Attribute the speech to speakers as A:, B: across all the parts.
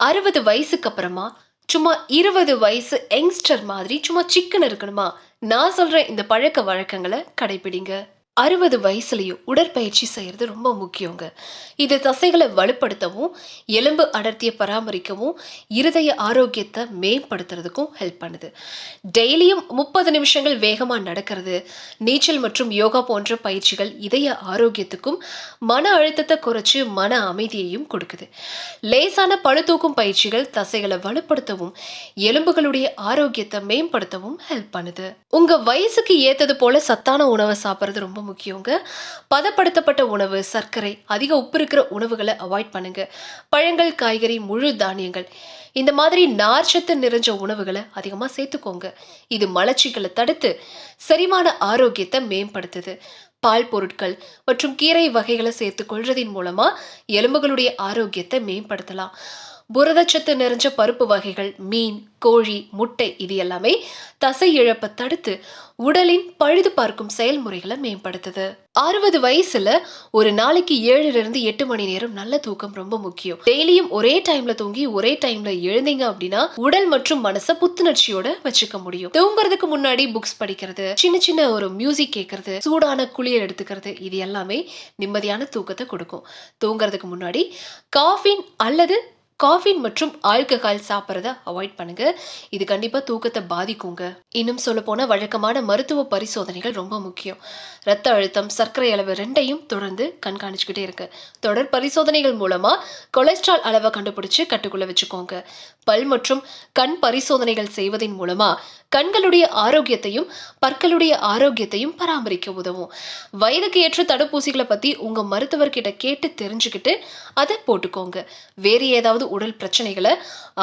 A: 60 வயசுக்கு அப்புறமா சும்மா 20 வயசு யங்ஸ்டர் மாதிரி சும்மா சிக்கன் இருக்கணுமா? நான் சொல்ற இந்த பழக்க வழக்கங்கள கடைபிடிங்க. 60 வயசுலயும் உடற்பயிற்சி செய்யறது ரொம்ப முக்கியங்க. இது தசைகளை வலுப்படுத்தவும், எலும்பு அடர்த்திய பராமரிக்கவும், இருதய ஆரோக்கியத்தை மேம்படுத்துறதுக்கும் ஹெல்ப் பண்ணுது. டெய்லியும் 30 நிமிஷங்கள் வேகமா நடக்கிறது, நீச்சல் மற்றும் யோகா போன்ற பயிற்சிகள் இதய ஆரோக்கியத்துக்கும், மன அழுத்தத்தை குறைச்சு மன அமைதியையும் கொடுக்குது. லேசான பளுதூக்கும் பயிற்சிகள் தசைகளை வலுப்படுத்தவும், எலும்புகளுடைய ஆரோக்கியத்தை மேம்படுத்தவும் ஹெல்ப் பண்ணுது. உங்க வயசுக்கு ஏத்தது போல சத்தான உணவை சாப்பிடுறது ரொம்ப முக்கியங்க. பதப்படுத்தப்பட்ட உணவு, சர்க்கரை, அதிக உப்பு இருக்கிற உணவுகளை அவாய்ட் பண்ணுங்க. பழங்கள், காய்கறி, முழு தானியங்கள் இந்த மாதிரி நார்ச்சத்து நிறைஞ்ச உணவுகளை அதிகமா சேர்த்துக்கோங்க. இது மலச்சிக்கலை தடுத்து செரிமான ஆரோக்கியத்தை மேம்படுத்துது. பால் பொருட்கள் மற்றும் கீரை வகைகளை சேர்த்துக் கொள்றதின் மூலமா எலும்புகளுடைய ஆரோக்கியத்தை மேம்படுத்தலாம். புரதச்சத்து நிறைஞ்ச பருப்பு வகைகள், மீன், கோழி, முட்டை இது எல்லாமே தசை இழப்பை தடுத்து உடலின் பழுது பார்க்கும் செயல்முறைகளை மேம்படுத்துது. 60 வயசுல ஒரு நாளைக்கு 7ல இருந்து 8 மணி நேரம் நல்ல தூக்கம் ரொம்ப முக்கியம். டெய்லியும் ஒரே டைம்ல தூங்கி ஒரே டைம்ல எழுந்தீங்க அப்படின்னா உடல் மற்றும் மனசை புத்துணர்ச்சியோட வச்சுக்க முடியும். தூங்குறதுக்கு முன்னாடி புக்ஸ் படிக்கிறது, சின்ன சின்ன ஒரு மியூசிக் கேட்கறது, சூடான குளியல் எடுத்துக்கிறது இது எல்லாமே நிம்மதியான தூக்கத்தை கொடுக்கும். தூங்குறதுக்கு முன்னாடி காஃபின் மற்றும் ஆல்கஹால் சாப்பிட்றத அவாய்ட் பண்ணுங்க. இது கண்டிப்பா தூக்கத்தை பாதிக்குங்க. இன்னும் சொல்ல போனா வழக்கமான மருத்துவ பரிசோதனைகள் ரொம்ப முக்கியம். ரத்த அழுத்தம், சர்க்கரை அளவு ரெண்டையும் தொடர்ந்து கண்காணிச்சுக்கிட்டே இருக்கு. தொடர் பரிசோதனைகள் மூலமா கொலஸ்ட்ரால் அளவை கண்டுபிடிச்சு கட்டுக்குள்ள வச்சுக்கோங்க. பல் மற்றும் கண் பரிசோதனைகள் செய்வதன் மூலமா கண்களுடைய ஆரோக்கியத்தையும் பற்களுடைய ஆரோக்கியத்தையும் பராமரிக்க உதவும். வயதுக்கு ஏற்ற தடுப்பூசிகளை பத்தி உங்க மருத்துவர்கிட்ட கேட்டு தெரிஞ்சுக்கிட்டு அதை போட்டுக்கோங்க. வேறு ஏதாவது உடல் பிரச்சனைகளை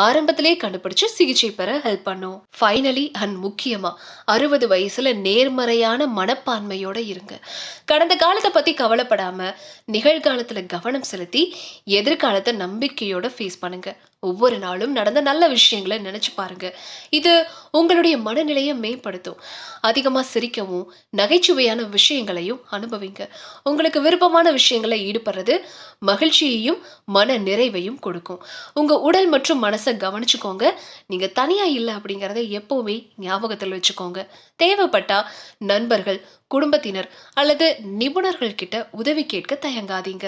A: ஆரம்பத்திலே கண்டுபிடிச்சு சிகிச்சை பெற ஹெல்ப் பண்ணும். ஃபைனலி அண்ட் முக்கியமா 60 வயசுல நேர்மறையான மனப்பான்மையோட இருங்க. கடந்த காலத்தை பத்தி கவலைப்படாம நிகழ்காலத்துல கவனம் செலுத்தி எதிர்காலத்தை நம்பிக்கையோட ஃபேஸ் பண்ணுங்க. ஒவ்வொரு நாளும் நடந்த நல்ல விஷயங்களை நினைச்சு பாருங்க. இது உங்களுடைய மனநிலையை மேம்படுத்தும். அதிகமா சிரிக்கவும் நகைச்சுவையான விஷயங்களையும் அனுபவிங்க. உங்களுக்கு விருப்பமான விஷயங்களை ஈடுபடுறது மகிழ்ச்சியையும் மன நிறைவையும் கொடுக்கும். உங்க உடல் மற்றும் மனசை கவனிச்சுக்கோங்க. நீங்க தனியா இல்லை அப்படிங்கறத எப்பவுமே ஞாபகத்தில் வச்சுக்கோங்க. தேவைப்பட்டா நண்பர்கள், குடும்பத்தினர் அல்லது நிபுணர்கள் கிட்ட உதவி கேட்க தயங்காதீங்க.